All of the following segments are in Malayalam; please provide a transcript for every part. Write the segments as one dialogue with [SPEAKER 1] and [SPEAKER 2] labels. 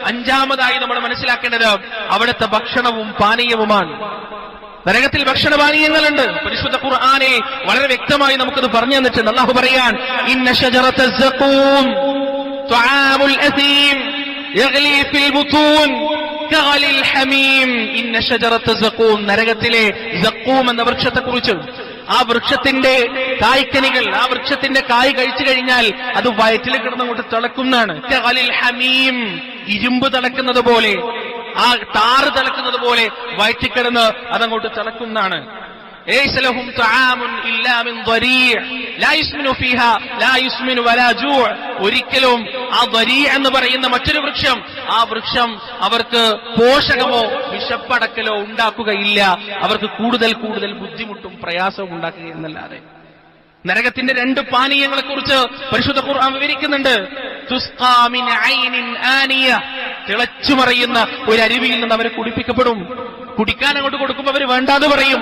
[SPEAKER 1] അഞ്ചാമതായി നമ്മൾ മനസ്സിലാക്കേണ്ടത് അവിടുത്തെ ഭക്ഷണവും പാനീയവുമാണ്. നരകത്തിൽ ഭക്ഷണപാനീയങ്ങളുണ്ട്. പരിശുദ്ധ ഖുർആനിൽ വളരെ വ്യക്തമായി നമുക്കത് പറഞ്ഞു തന്നിട്ടുണ്ട്. അല്ലാഹു പറയാൻ, ഇന്ന ശജറത സഖൂം തുആമുൽ അസീം യഗ്ലി ഫിൽ ബുതൂൻ കഗലിൽ ഹമീം. ഇന്ന ശജറത സഖൂം, നരകത്തിലെ സഖൂം എന്ന വൃക്ഷത്തെക്കുറിച്ച്. ആ വൃക്ഷത്തിന്റെ കായ്ക്കനികൾ, ആ വൃക്ഷത്തിന്റെ കായ് കഴിച്ചു കഴിഞ്ഞാൽ അത് വയറ്റിൽ കിടന്നങ്ങോട്ട് തിളക്കുന്നതാണ്. കഗലിൽ ഹമീം, ഇരുമ്പ് തിളക്കുന്നത് പോലെ, ആ ടാറ് തിളക്കുന്നത് പോലെ വയറ്റിക്കിടന്ന് അതങ്ങോട്ട് തിളക്കുന്നതാണ്. ഒരിക്കലും ആ ദരീ എന്ന് പറയുന്ന മറ്റൊരു വൃക്ഷം, ആ വൃക്ഷം അവർക്ക് പോഷകമോ വിശപ്പടക്കലോ ഉണ്ടാക്കുകയില്ല. അവർക്ക് കൂടുതൽ കൂടുതൽ ബുദ്ധിമുട്ടും പ്രയാസവും ഉണ്ടാക്കുകയെന്നല്ലാതെ. നരകത്തിന്റെ രണ്ട് പാനീയങ്ങളെ കുറിച്ച് പരിശുദ്ധ ഖുർആൻ വിവരിക്കുന്നുണ്ട്. തുസ്ഖാ മിൻ ഐനിൻ ആനിയ, തിളച്ചുമറിയുന്ന ഒരു അരുവിയിൽ നിന്ന് അവരെ കുടിപ്പിക്കപ്പെടും. കുടിക്കാൻ അങ്ങോട്ട് കൊടുക്കുമ്പോൾ അവർ വേണ്ടാന്ന് പറയും.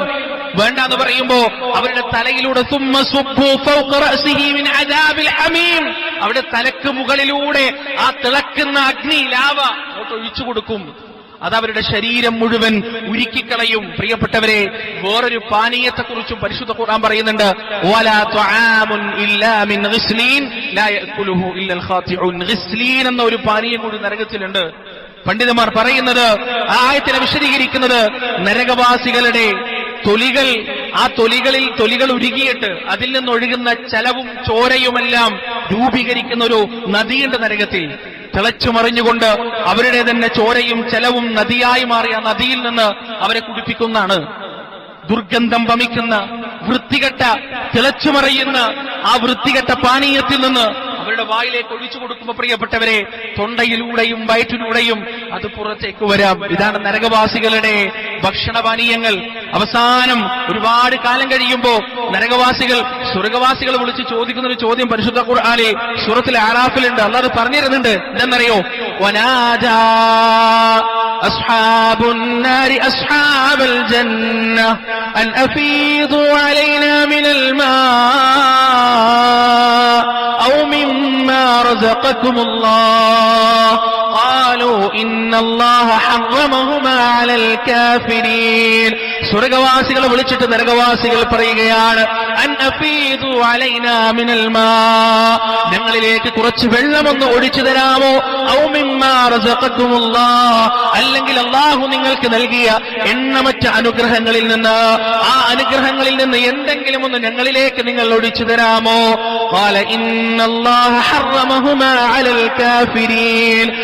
[SPEAKER 1] വേണ്ടാന്ന് പറയുമ്പോ അവരുടെ തലയിലൂടെ സുമ്മ സുബ്ബു ഫൗഖ റഅസിഹി മിൻ അദാബിൽ ഹമീം, അവിടെ തലക്ക് മുകളിലൂടെ ആ തിളക്കുന്ന അഗ്നി, ലാവ അങ്ങോട്ട് ഒഴിച്ചു കൊടുക്കും. അതവരുടെ ശരീരം മുഴുവൻ ഉരുക്കിക്കളയും. പ്രിയപ്പെട്ടവരെ, വേറൊരു പാനീയത്തെക്കുറിച്ചും പരിശുദ്ധ ഖുർആൻ പറയുന്നുണ്ട്. വലാ തുആമുൻ ഇല്ലാ മിൻ ഗിസ്ലീൻ ലാ യഅകുലുഹു ഇല്ലൽ ഖാതിഊൻ. ഗിസ്ലീൻ എന്ന ഒരു പാനീയം കൂടി നരകത്തിലുണ്ട്. പണ്ഡിതന്മാർ പറയുന്നത്, ആ ആയത്തിനെ വിശദീകരിക്കുന്നത്, നരകവാസികളുടെ തൊലികൾ, ആ തൊലികൾ ഉരുകിയിട്ട് അതിൽ നിന്നൊഴുകുന്ന ചലവും ചോരയുമെല്ലാം രൂപീകരിക്കുന്ന ഒരു നദിയുണ്ട് നരകത്തിൽ. തിളച്ചുമറിഞ്ഞുകൊണ്ട് അവരുടെ തന്നെ ചോരയും ചലവും നദിയായി മാറിയ നദിയിൽ നിന്ന് അവരെ കുടിപ്പിക്കുന്നതാണ്. ദുർഗന്ധം വമിക്കുന്ന വൃത്തികെട്ട തിളച്ചുമറിയുന്ന ആ വൃത്തികെട്ട പാനീയത്തിൽ നിന്ന് അവരുടെ വായിലേക്ക് ഒഴിച്ചു കൊടുക്കുമ്പോൾ പ്രിയപ്പെട്ടവരെ, തൊണ്ടയിലൂടെയും വയറ്റിലൂടെയും അത് പുറത്തേക്ക് വരാം. ഇതാണ് നരകവാസികളുടെ ഭക്ഷണപാനീയങ്ങൾ. അവസാനം ഒരുപാട് കാലം കഴിയുമ്പോ നരകവാസികൾ സ്വർഗവാസികൾ വിളിച്ച് ചോദിക്കുന്ന ഒരു ചോദ്യം പരിശുദ്ധ ഖുർആനിൽ സൂറത്തുൽ അറാഫിലുണ്ട്. അല്ലാഹു പറഞ്ഞിരുന്നുണ്ട്. എന്തെന്നറിയോ? വനാജാ അസ്ഹാബുൻ നാരി അസ്ഹാബൽ ജന്ന അൻ അഫീദു അലൈനാ മിനൽ മാ ഔ മിമ്മാ റസഖകുമുല്ലാഹ് ഖാലൂ ഇന്നല്ലാഹ ഹറമഹുമാ അലൽ കാഫിരീൻ. സ്വർഗവാസികളെ വിളിച്ചിട്ട് നരകവാസികൾ പറയുകയാണ്, അൻ അഫീദു അലൈനാ മിനൽ മാ, ഞങ്ങളിലേക്ക് കുറച്ച് വെള്ളമൊന്ന് ഒഴിച്ചു തരാമോ? ഔ മിമ്മാ റസഖകുമുല്ലാഹ്, അല്ലെങ്കിൽ അല്ലാഹു നിങ്ങൾക്ക് നൽകിയ എണ്ണമറ്റ അനുഗ്രഹങ്ങളിൽ നിന്ന്, ആ അനുഗ്രഹങ്ങളിൽ നിന്ന് എന്തെങ്കിലും ഒന്ന് ഞങ്ങളിലേക്ക് നിങ്ങൾ ഒഴിച്ചു തരാമോ? ഖാല ഇന്നല്ലാഹ ഹറമഹുമാ അലൽ കാഫിരീൻ.